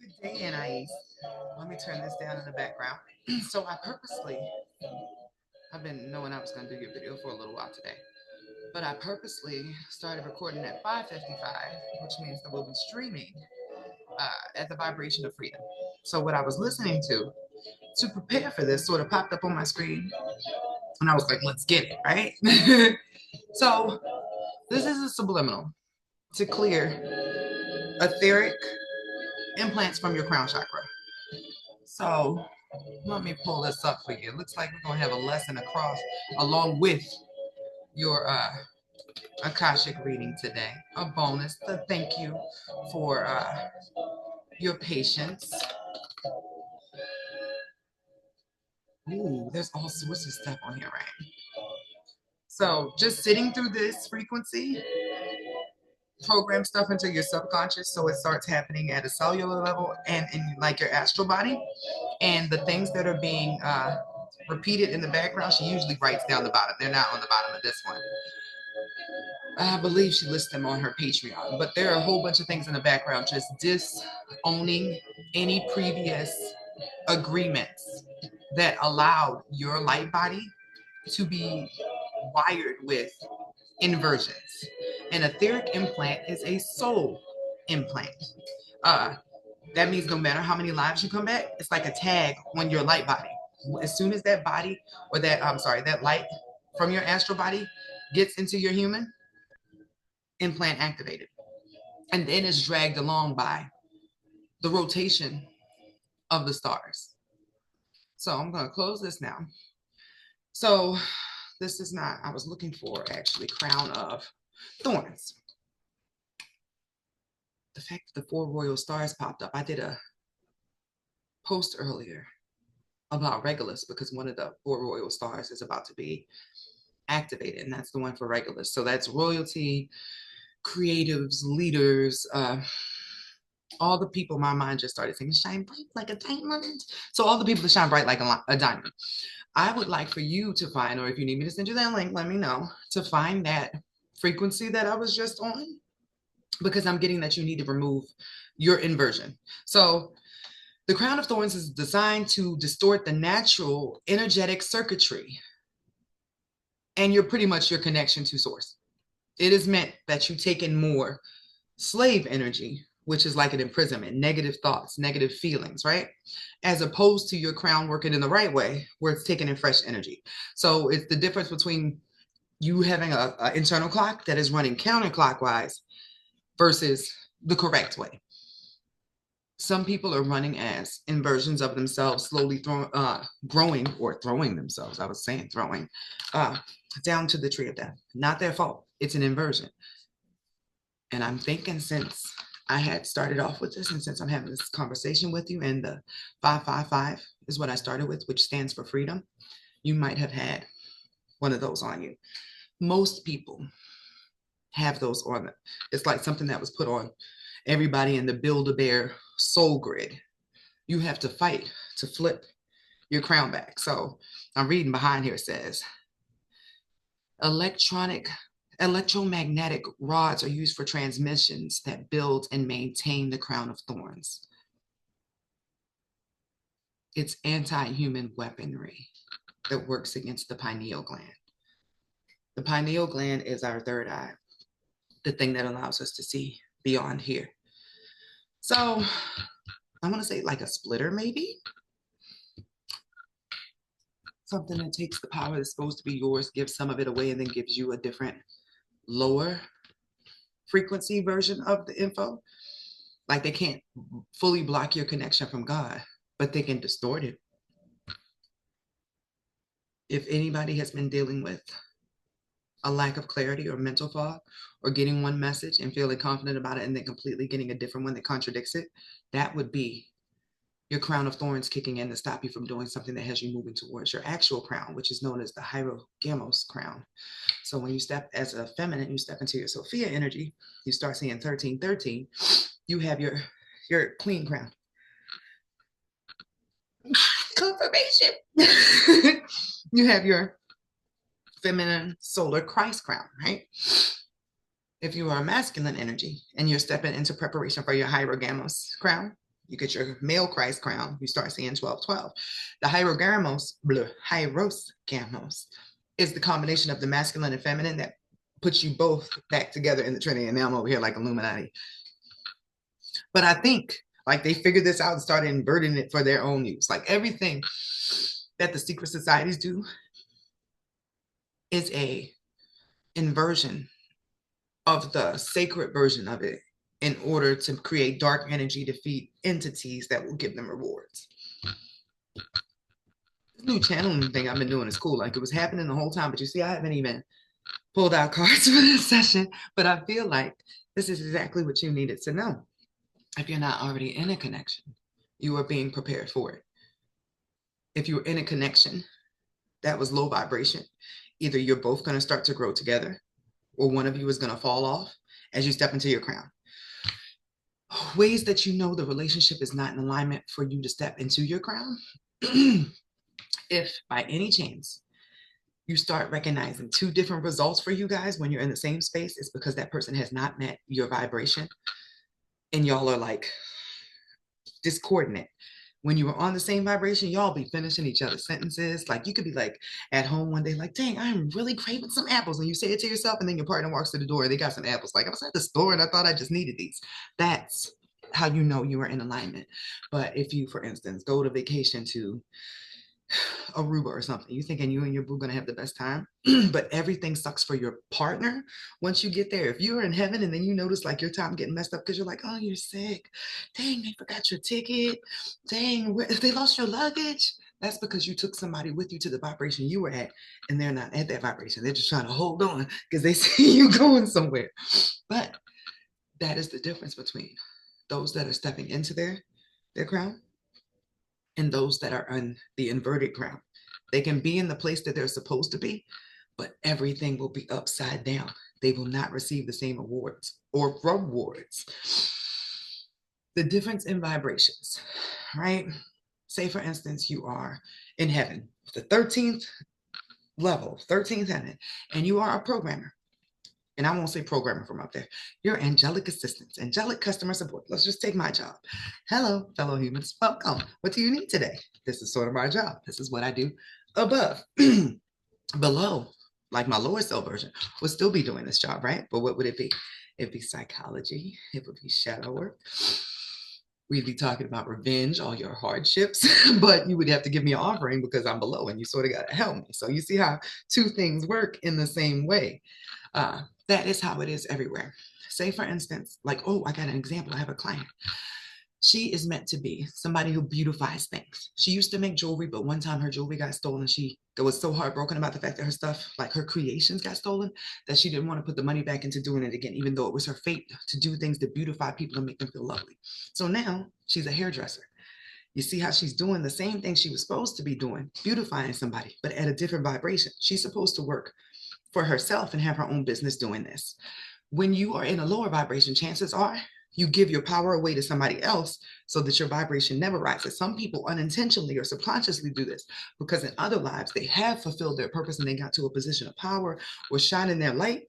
Good day, Anais. Let me turn this down in the background. So I've been knowing I was going to do your video for a little while today, but I purposely started recording at 5:55, which means that we'll be streaming at the vibration of freedom. So what I was listening to prepare for this sort of popped up on my screen, and I was like, let's get it, right? So this is a subliminal to clear etheric implants from your crown chakra. So let me pull this up for you. It looks like we're going to have a lesson across along with your Akashic reading today. A bonus to thank you for your patience. Ooh, there's all sorts of stuff on here, right? So just sitting through this frequency program stuff into your subconscious so it starts happening at a cellular level and in like your astral body. And the things that are being repeated in the background, she usually writes down the bottom. They're not on the bottom of this one. I believe she lists them on her Patreon, but there are a whole bunch of things in the background just disowning any previous agreements that allowed your light body to be wired with inversions. An etheric implant is a soul implant. That means no matter how many lives you come back, it's like a tag on your light body. As soon as that body or that light from your astral body gets into your human, implant activated. And then it's dragged along by the rotation of the stars. So I'm going to close this now. So this is not, I was looking for actually crown of thorns. The fact that the 4 royal stars popped up, I did a post earlier about Regulus because one of the 4 royal stars is about to be activated, and that's the one for Regulus. So that's royalty, creatives, leaders, all the people. My mind just started saying shine bright like a diamond. So all the people that shine bright like a diamond. I would like for you to find, or if you need me to send you that link, let me know, to find that frequency that I was just on, because I'm getting that you need to remove your inversion. So the crown of thorns is designed to distort the natural energetic circuitry and you're pretty much your connection to source. It is meant that you take in more slave energy, which is like an imprisonment, negative thoughts, negative feelings, right? As opposed to your crown working in the right way, where it's taking in fresh energy. So it's the difference between you having an internal clock that is running counterclockwise versus the correct way. Some people are running as inversions of themselves, slowly growing or throwing themselves. I was saying throwing down to the tree of death. Not their fault. It's an inversion. And I'm thinking, since I had started off with this, and since I'm having this conversation with you, and the 555 is what I started with, which stands for freedom, you might have had one of those on you. Most people have those on them. It's like something that was put on everybody in the Build-A-Bear soul grid. You have to fight to flip your crown back. So I'm reading behind here. It says electromagnetic rods are used for transmissions that build and maintain the crown of thorns. It's anti-human weaponry that works against the pineal gland. The pineal gland is our third eye, the thing that allows us to see beyond here. So I want to say like a splitter, maybe. Something that takes the power that's supposed to be yours, gives some of it away, and then gives you a different, lower frequency version of the info. Like they can't fully block your connection from God, but they can distort it. If anybody has been dealing with a lack of clarity or mental fog, or getting one message and feeling confident about it and then completely getting a different one that contradicts it, that would be your crown of thorns kicking in to stop you from doing something that has you moving towards your actual crown, which is known as the Hierogamos crown. So when you step as a feminine, you step into your Sophia energy, you start seeing 1313, you have your queen crown. Confirmation. You have your feminine solar Christ crown, right? If you are a masculine energy and you're stepping into preparation for your hierogamos crown, you get your male Christ crown, you start seeing 1212. The hierogamos is the combination of the masculine and feminine that puts you both back together in the Trinity. And now I'm over here like Illuminati. But I think like they figured this out and started inverting it for their own use. Like everything that the secret societies do is a inversion of the sacred version of it in order to create dark energy to feed entities that will give them rewards. This new channeling thing I've been doing is cool. Like it was happening the whole time, but you see, I haven't even pulled out cards for this session, but I feel like this is exactly what you needed to know. If you're not already in a connection, you are being prepared for it. If you're in a connection that was low vibration, either you're both going to start to grow together or one of you is going to fall off as you step into your crown. Ways that you know the relationship is not in alignment for you to step into your crown. If by any chance you start recognizing two different results for you guys when you're in the same space, it's because that person has not met your vibration and y'all are like discordant. When you were on the same vibration, y'all be finishing each other's sentences. Like you could be like at home one day, like, dang, I'm really craving some apples. And you say it to yourself, and then your partner walks to the door and they got some apples. Like I was at the store and I thought I just needed these. That's how you know you are in alignment. But if you, for instance, go to vacation to Aruba or something, you thinking you and your boo gonna have the best time, but everything sucks for your partner once you get there. If you're in heaven and then you notice like your time getting messed up because you're like, oh, you're sick, dang, they forgot your ticket, dang, they lost your luggage, that's because you took somebody with you to the vibration you were at and they're not at that vibration. They're just trying to hold on because they see you going somewhere. But that is the difference between those that are stepping into their crown and those that are on the inverted crown. They can be in the place that they're supposed to be, but everything will be upside down. They will not receive the same awards or rewards. The difference in vibrations, right? Say, for instance, you are in heaven, the 13th level, 13th heaven, and you are a programmer. And I won't say programmer from up there. You're angelic assistants, angelic customer support. Let's just take my job. Hello, fellow humans. Welcome. What do you need today? This is sort of my job. This is what I do above. Below, like my lower self version, would still be doing this job, right? But what would it be? It'd be psychology. It would be shadow work. We'd be talking about revenge, all your hardships, but you would have to give me an offering because I'm below and you sort of got to help me. So you see how two things work in the same way. That is how it is everywhere. Say, for instance, like, oh, I got an example. I have a client. She is meant to be somebody who beautifies things. She used to make jewelry, but one time her jewelry got stolen. She was so heartbroken about the fact that her stuff, like her creations, got stolen, that she didn't want to put the money back into doing it again, even though it was her fate to do things to beautify people and make them feel lovely. So now she's a hairdresser. You see how she's doing the same thing she was supposed to be doing, beautifying somebody, but at a different vibration. She's supposed to work for herself and have her own business doing this. When you are in a lower vibration, chances are you give your power away to somebody else so that your vibration never rises. Some people unintentionally or subconsciously do this because in other lives, they have fulfilled their purpose and they got to a position of power or shining their light.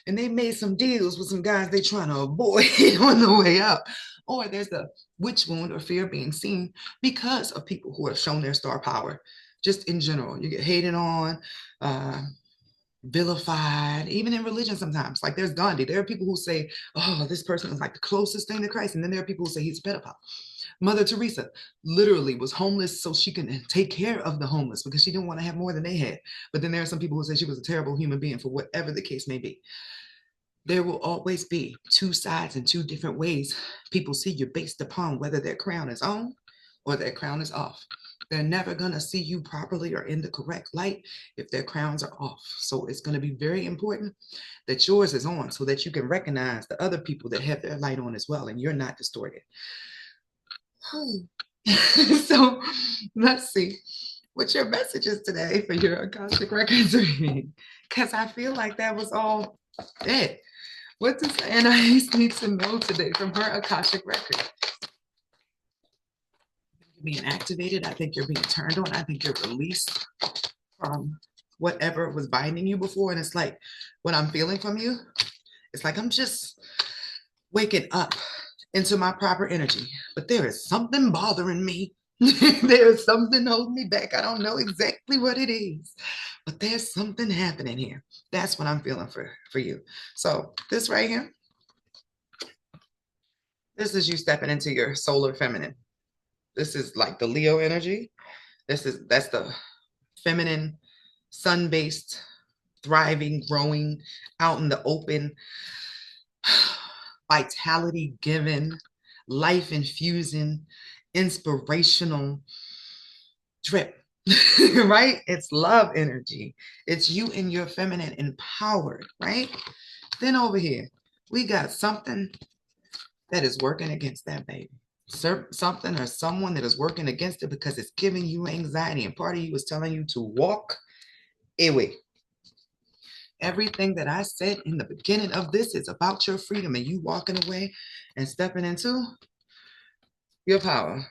And they made some deals with some guys they're trying to avoid on the way up. Or there's the witch wound or fear of being seen because of people who have shown their star power. Just in general, you get hated on, vilified, even in religion sometimes. Like there's Gandhi. There are people who say, oh, this person is like the closest thing to Christ. And then there are people who say he's a pedophile. Mother Teresa literally was homeless so she can take care of the homeless because she didn't want to have more than they had. But then there are some people who say she was a terrible human being for whatever the case may be. There will always be two sides and two different ways people see you based upon whether their crown is on or their crown is off. They're never going to see you properly or in the correct light if their crowns are off. So it's going to be very important that yours is on so that you can recognize the other people that have their light on as well and you're not distorted. So let's see what your message is today for your Akashic Records reading, because I feel like that was all it. What does Anais need to know today from her Akashic Record? Being activated. I think you're being turned on. I think you're released from whatever was binding you before. And it's like what I'm feeling from you It's like I'm just waking up into my proper energy, but there is something bothering me. There is something holding me back. I don't know exactly what it is, but there's something happening here. That's what I'm feeling for you. So this right here, this is you stepping into your solar feminine. This is like the Leo energy. That's the feminine, sun-based, thriving, growing, out in the open, vitality given, life infusing, inspirational drip. Right? It's love energy. It's you and your feminine empowered, right? Then over here, we got something that is working against that baby. Something or someone that is working against it because it's giving you anxiety, and part of you is telling you to walk away. Everything that I said in the beginning of this is about your freedom and you walking away and stepping into your power.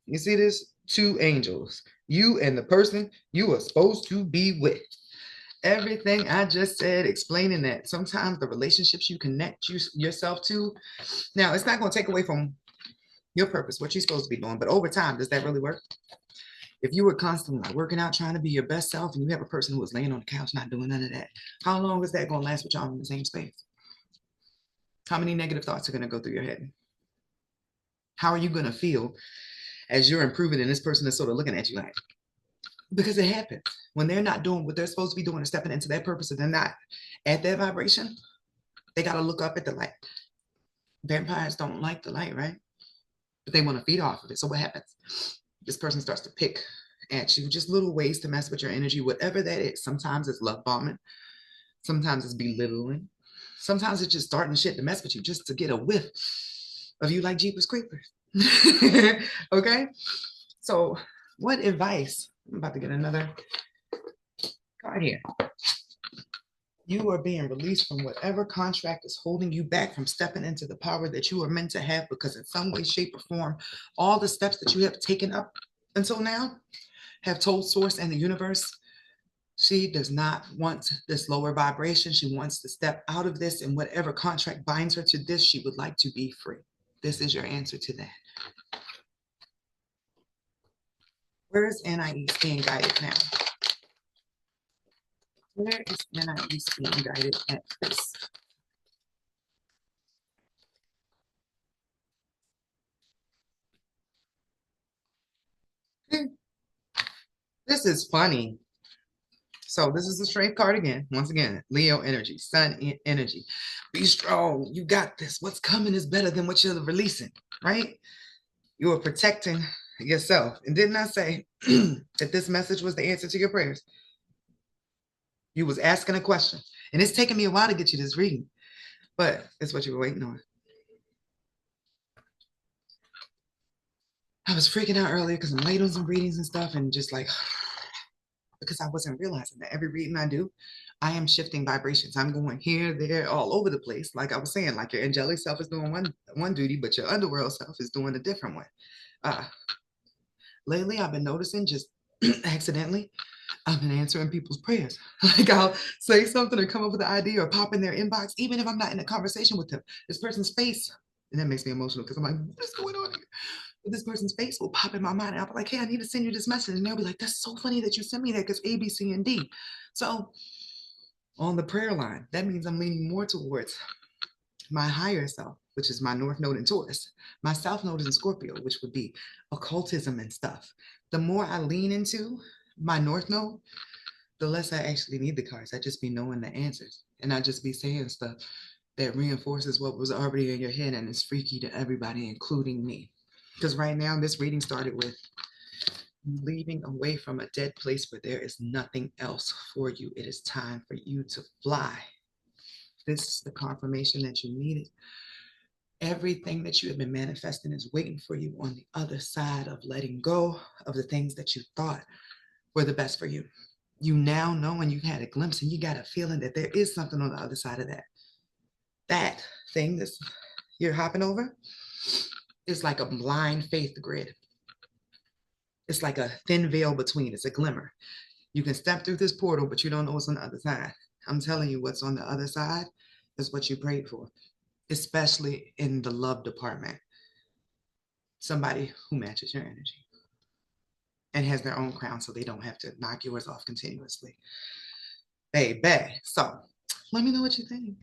You see this? Two angels, you and the person you are supposed to be with. Everything I just said, explaining that sometimes the relationships you connect yourself to, now it's not going to take away from your purpose, what you're supposed to be doing, but over time, does that really work? If you were constantly like working out, trying to be your best self, and you have a person who is laying on the couch not doing none of that, how long is that going to last with y'all in the same space? How many negative thoughts are going to go through your head? How are you going to feel as you're improving and this person is sort of looking at you like, because it happens when they're not doing what they're supposed to be doing and stepping into their purpose and they're not at that vibration, they got to look up at the light. Vampires don't like the light, right? But they want to feed off of it. So what happens? This person starts to pick at you, just little ways to mess with your energy, whatever that is. Sometimes it's love bombing. Sometimes it's belittling. Sometimes it's just starting shit to mess with you just to get a whiff of you like Jeepers Creepers. Okay? So what advice? I'm about to get another card here. You are being released from whatever contract is holding you back from stepping into the power that you are meant to have, because in some way, shape, or form, all the steps that you have taken up until now have told source and the universe, she does not want this lower vibration. She wants to step out of this, and whatever contract binds her to this, she would like to be free. This is your answer to that. Where is Anais being guided now? Where is Anais being guided at this? This is funny. So this is the strength card again. Once again, Leo energy, sun energy. Be strong. You got this. What's coming is better than what you're releasing, right? You are protecting yourself. And didn't I say that this message was the answer to your prayers? You was asking a question. And it's taken me a while to get you this reading, but it's what you were waiting on. I was freaking out earlier because I'm late on some readings and stuff, and just like, because I wasn't realizing that every reading I do, I am shifting vibrations. I'm going here, there, all over the place. Like I was saying, like your angelic self is doing one duty, but your underworld self is doing a different one. Uh, Lately, I've been noticing just accidentally, I've been answering people's prayers. Like I'll say something or come up with an idea or pop in their inbox, even if I'm not in a conversation with them. This person's face, and that makes me emotional because I'm like, what is going on here? But this person's face will pop in my mind, and I'll be like, hey, I need to send you this message. And they'll be like, that's so funny that you sent me that because A, B, C, and D. So on the prayer line, that means I'm leaning more towards my higher self, which is my North Node in Taurus. My South Node is in Scorpio, which would be occultism and stuff. The more I lean into my North Node, the less I actually need the cards. I just be knowing the answers. And I just be saying stuff that reinforces what was already in your head and is freaky to everybody, including me. Because right now, this reading started with leaving away from a dead place where there is nothing else for you. It is time for you to fly. This is the confirmation that you needed. Everything that you have been manifesting is waiting for you on the other side of letting go of the things that you thought were the best for you. You now know, and you've had a glimpse and you got a feeling that there is something on the other side of that. That thing that you're hopping over is like a blind faith grid. It's like a thin veil between. It's a glimmer. You can step through this portal, but you don't know what's on the other side. I'm telling you, what's on the other side is what you prayed for, especially in the love department. Somebody who matches your energy and has their own crown so they don't have to knock yours off continuously. Baby. So let me know what you think.